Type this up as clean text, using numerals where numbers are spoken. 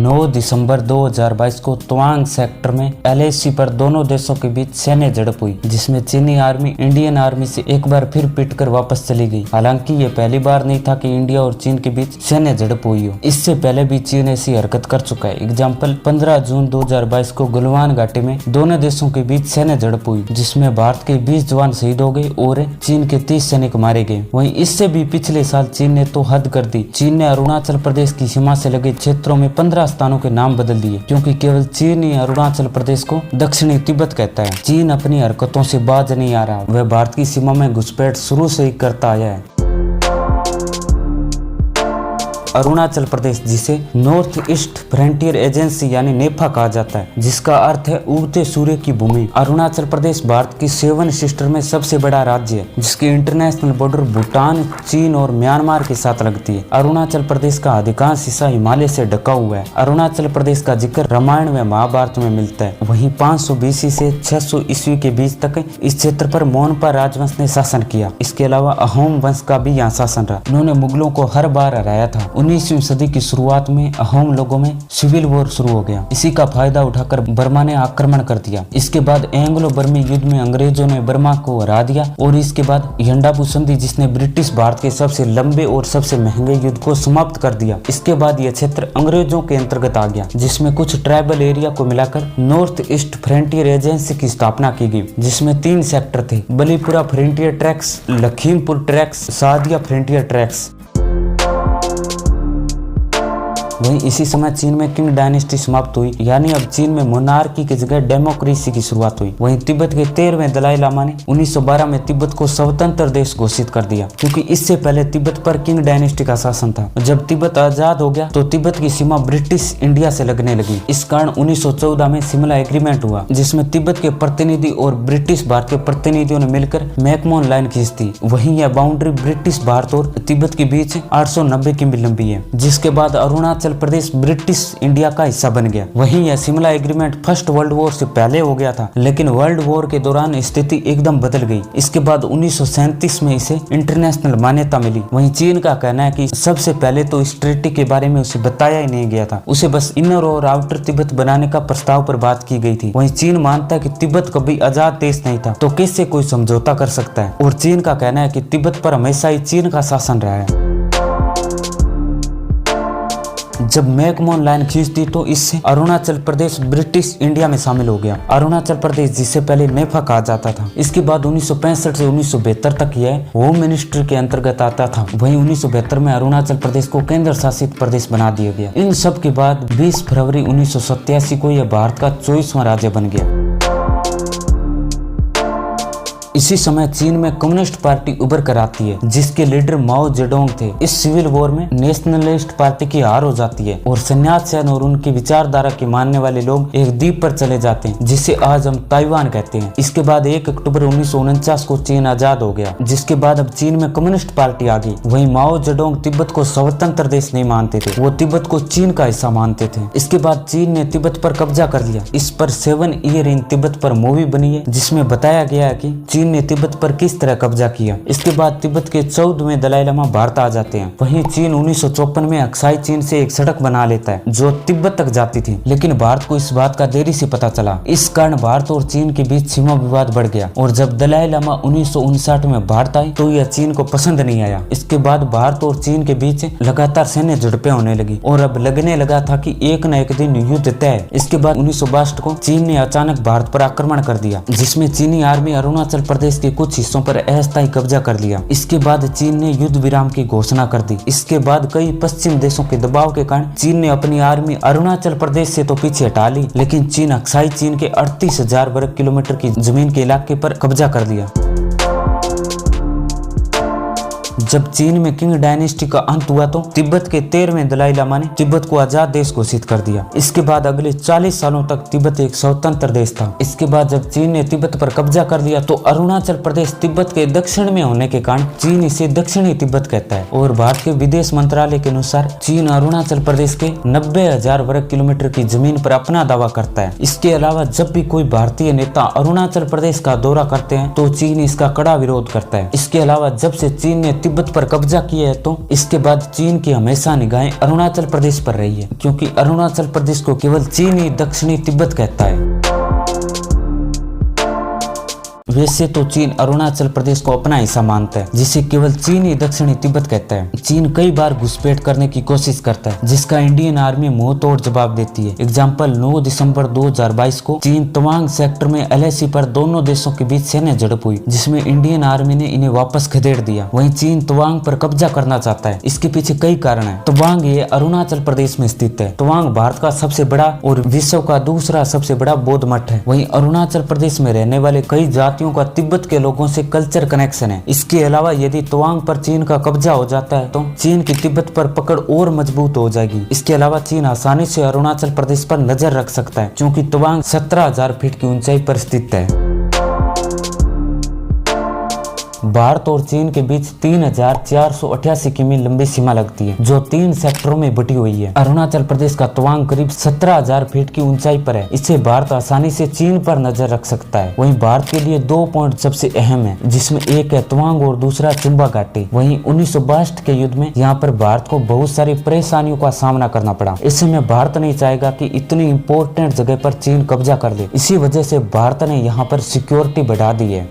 9 दिसंबर 2022 को तवांग सेक्टर में LAC पर दोनों देशों के बीच सैन्य झड़प हुई, जिसमें चीनी आर्मी इंडियन आर्मी से एक बार फिर पिटकर वापस चली गई। हालांकि ये पहली बार नहीं था कि इंडिया और चीन के बीच सैन्य झड़प हुई हो। इससे पहले भी चीन ऐसी हरकत कर चुका है। एग्जाम्पल 15 जून 2022 को गलवान घाटी में दोनों देशों के बीच सैन्य झड़प हुई, जिसमें भारत के 20 जवान शहीद हो गए और चीन के 30 सैनिक मारे गए। वहीं इससे भी पिछले साल चीन ने तो हद कर दी। चीन ने अरुणाचल प्रदेश की सीमा से लगे क्षेत्रों में 15 स्थानों के नाम बदल दिए, क्योंकि केवल चीन ही अरुणाचल प्रदेश को दक्षिणी तिब्बत कहता है। चीन अपनी हरकतों से बाज नहीं आ रहा, वह भारत की सीमा में घुसपैठ शुरू से ही करता आया है। अरुणाचल प्रदेश, जिसे नॉर्थ ईस्ट फ्रंटियर एजेंसी यानी नेफा कहा जाता है, जिसका अर्थ है उगते सूर्य की भूमि। अरुणाचल प्रदेश भारत की 7 सिस्टर में सबसे बड़ा राज्य है, जिसकी इंटरनेशनल बॉर्डर भूटान, चीन और म्यांमार के साथ लगती है। अरुणाचल प्रदेश का अधिकांश हिस्सा हिमालय से ढका हुआ है। अरुणाचल प्रदेश का जिक्र रामायण व महाभारत में मिलता है। वहीं 500 BC से 600 ईस्वी के बीच तक इस क्षेत्र पर मोनपा राजवंश ने शासन किया। इसके अलावा अहोम वंश का भी यहाँ शासन रहा। उन्होंने मुगलों को हर बार हराया था। 19वीं सदी की शुरुआत में अहोम लोगों में सिविल वॉर शुरू हो गया। इसी का फायदा उठाकर बर्मा ने आक्रमण कर दिया। इसके बाद एंग्लो बर्मी युद्ध में अंग्रेजों ने बर्मा को हरा दिया और इसके बाद यंडाबू संधि, जिसने ब्रिटिश भारत के सबसे लंबे और सबसे महंगे युद्ध को समाप्त कर दिया। इसके बाद यह क्षेत्र अंग्रेजों के अंतर्गत आ गया, जिसमें कुछ ट्राइबल एरिया को मिलाकर नॉर्थ ईस्ट फ्रंटियर एजेंसी की स्थापना की गई, जिसमें 3 सेक्टर थे: Balipura frontier tracts, Lakhimpur tracts, Sadiya frontier tracts. वहीं इसी समय चीन में किंग डायनेस्टी समाप्त हुई, यानी अब चीन में मोनार्की की जगह डेमोक्रेसी की शुरुआत हुई। वहीं तिब्बत के 13वें दलाई लामा ने 1912 में तिब्बत को स्वतंत्र देश घोषित कर दिया, क्योंकि इससे पहले तिब्बत पर किंग डायनेस्टी का शासन था। जब तिब्बत आजाद हो गया तो तिब्बत की सीमा ब्रिटिश इंडिया से लगने लगी। इस कारण 1914 में शिमला एग्रीमेंट हुआ, जिसमें तिब्बत के प्रतिनिधि और ब्रिटिश भारत के प्रतिनिधियों ने मिलकर मैकमोहन लाइन खींच दी। वहीं यह बाउंड्री ब्रिटिश भारत और तिब्बत के बीच 890 किमी लंबी है, जिसके बाद अरुणाचल प्रदेश ब्रिटिश इंडिया का हिस्सा बन गया। वहीं यह Shimla agreement first world war से पहले हो गया था, लेकिन वर्ल्ड वॉर के दौरान स्थिति एकदम बदल गई। इसके बाद 1937 में इसे इंटरनेशनल मान्यता मिली। वहीं चीन का कहना है कि सबसे पहले तो इस ट्रीटी के बारे में उसे बताया ही नहीं गया था, उसे बस इनर और आउटर तिब्बत बनाने का प्रस्ताव पर बात की गई थी। वहीं चीन मानता है कि तिब्बत कभी आजाद देश नहीं था, तो किससे कोई समझौता कर सकता है। और चीन का कहना है कि तिब्बत पर हमेशा ही चीन का शासन रहा है। जब मैकमोहन लाइन खींच दी तो इससे अरुणाचल प्रदेश ब्रिटिश इंडिया में शामिल हो गया। अरुणाचल प्रदेश, जिसे पहले नेफा कहा जाता था, इसके बाद 1965 से 1972 तक यह होम मिनिस्ट्री के अंतर्गत आता था। वहीं 1972 में अरुणाचल प्रदेश को केंद्र शासित प्रदेश बना दिया गया। इन सब के बाद 20 फरवरी 1987 को यह भारत का 24वां राज्य बन गया। इसी समय चीन में कम्युनिस्ट पार्टी उभर कर आती है, जिसके लीडर माओ जेडोंग थे। इस सिविल वॉर में नेशनलिस्ट पार्टी की हार हो जाती है और सन्यास सेन और उनकी विचारधारा के मानने वाले लोग एक द्वीप पर चले जाते हैं, जिसे आज हम ताइवान कहते हैं। इसके बाद 1 अक्टूबर 1949 को चीन आजाद हो गया, जिसके बाद अब चीन में कम्युनिस्ट पार्टी आ गई। वहीं माओ जेडोंग तिब्बत को स्वतंत्र देश नहीं मानते थे, वो तिब्बत को चीन का हिस्सा मानते थे। इसके बाद चीन ने तिब्बत पर कब्जा कर लिया। इस पर 7 ईयर इन तिब्बत पर मूवी बनी है, जिसमें बताया गया है कि चीन ने तिब्बत पर किस तरह कब्जा किया। इसके बाद तिब्बत के 14वें दलाई लामा भारत आ जाते हैं। वहीं चीन 1954 में अक्साई चीन से एक सड़क बना लेता है जो तिब्बत तक जाती थी, लेकिन भारत को इस बात का देरी से पता चला। इस कारण भारत और चीन के बीच सीमा विवाद बढ़ गया और जब दलाई लामा 1959 में भारत आए तो यह चीन को पसंद नहीं आया। इसके बाद भारत और चीन के बीच लगातार सैन्य झड़पें होने लगी और अब लगने लगा था कि एक न एक दिन युद्ध तय है। इसके बाद 1962 को चीन ने अचानक भारत पर आक्रमण कर दिया, जिसमें चीनी आर्मी अरुणाचल प्रदेश के कुछ हिस्सों पर अस्थायी कब्जा कर लिया। इसके बाद चीन ने युद्ध विराम की घोषणा कर दी। इसके बाद कई पश्चिम देशों के दबाव के कारण चीन ने अपनी आर्मी अरुणाचल प्रदेश से तो पीछे हटा ली, लेकिन चीन अक्साई चीन के 38,000 वर्ग किलोमीटर की जमीन के इलाके पर कब्जा कर लिया। जब चीन में किंग डायनेस्टी का अंत हुआ तो तिब्बत के 13वें दलाई लामा ने तिब्बत को आजाद देश घोषित कर दिया। इसके बाद अगले 40 सालों तक तिब्बत एक स्वतंत्र देश था। इसके बाद जब चीन ने तिब्बत पर कब्जा कर लिया तो अरुणाचल प्रदेश तिब्बत के दक्षिण में होने के कारण चीन इसे दक्षिणी तिब्बत कहता है। और भारत के विदेश मंत्रालय के अनुसार चीन अरुणाचल प्रदेश के 90,000 वर्ग किलोमीटर की जमीन पर अपना दावा करता है। इसके अलावा जब भी कोई भारतीय नेता अरुणाचल प्रदेश का दौरा करते हैं तो चीन इसका कड़ा विरोध करता है। इसके अलावा जब से चीन ने तिब्बत पर कब्जा किया है तो इसके बाद चीन की हमेशा निगाहें अरुणाचल प्रदेश पर रही है, क्योंकि अरुणाचल प्रदेश को केवल चीन ही दक्षिणी तिब्बत कहता है। वैसे तो चीन अरुणाचल प्रदेश को अपना हिस्सा मानता है, जिसे केवल चीन ही दक्षिणी तिब्बत कहता है। चीन कई बार घुसपैठ करने की कोशिश करता है, जिसका इंडियन आर्मी मुंह तोड़ जवाब देती है। एग्जाम्पल 9 दिसंबर 2022 को चीन तवांग सेक्टर में LAC पर दोनों देशों के बीच सैन्य झड़प हुई, जिसमें इंडियन आर्मी ने इन्हें वापस खदेड़ दिया। वहीं चीन तवांग पर कब्जा करना चाहता है। इसके पीछे कई कारण है। तवांग ये अरुणाचल प्रदेश में स्थित है। तवांग भारत का सबसे बड़ा और विश्व का दूसरा सबसे बड़ा बौद्ध मठ है। वहीं अरुणाचल प्रदेश में रहने वाले कई जातियों का तिब्बत के लोगों से कल्चर कनेक्शन है। इसके अलावा यदि तवांग पर चीन का कब्जा हो जाता है तो चीन की तिब्बत पर पकड़ और मजबूत हो जाएगी। इसके अलावा चीन आसानी से अरुणाचल प्रदेश पर नजर रख सकता है, क्योंकि तवांग 17,000 फीट की ऊंचाई पर स्थित है। भारत और चीन के बीच 3,488 किमी लंबी सीमा लगती है, जो 3 सेक्टरों में बटी हुई है। अरुणाचल प्रदेश का तवांग करीब 17,000 फीट की ऊंचाई पर है। इससे भारत आसानी से चीन पर नजर रख सकता है। वहीं भारत के लिए 2 पॉइंट सबसे अहम है, जिसमें एक है तवांग और दूसरा चुम्बा घाटी। वहीं 1962 के युद्ध में यहाँ पर भारत को बहुत सारी परेशानियों का सामना करना पड़ा। ऐसे में भारत नहीं चाहेगा कि इतनी इम्पोर्टेंट जगह पर चीन कब्जा कर ले। इसी वजह से भारत ने यहाँ पर सिक्योरिटी बढ़ा दी है।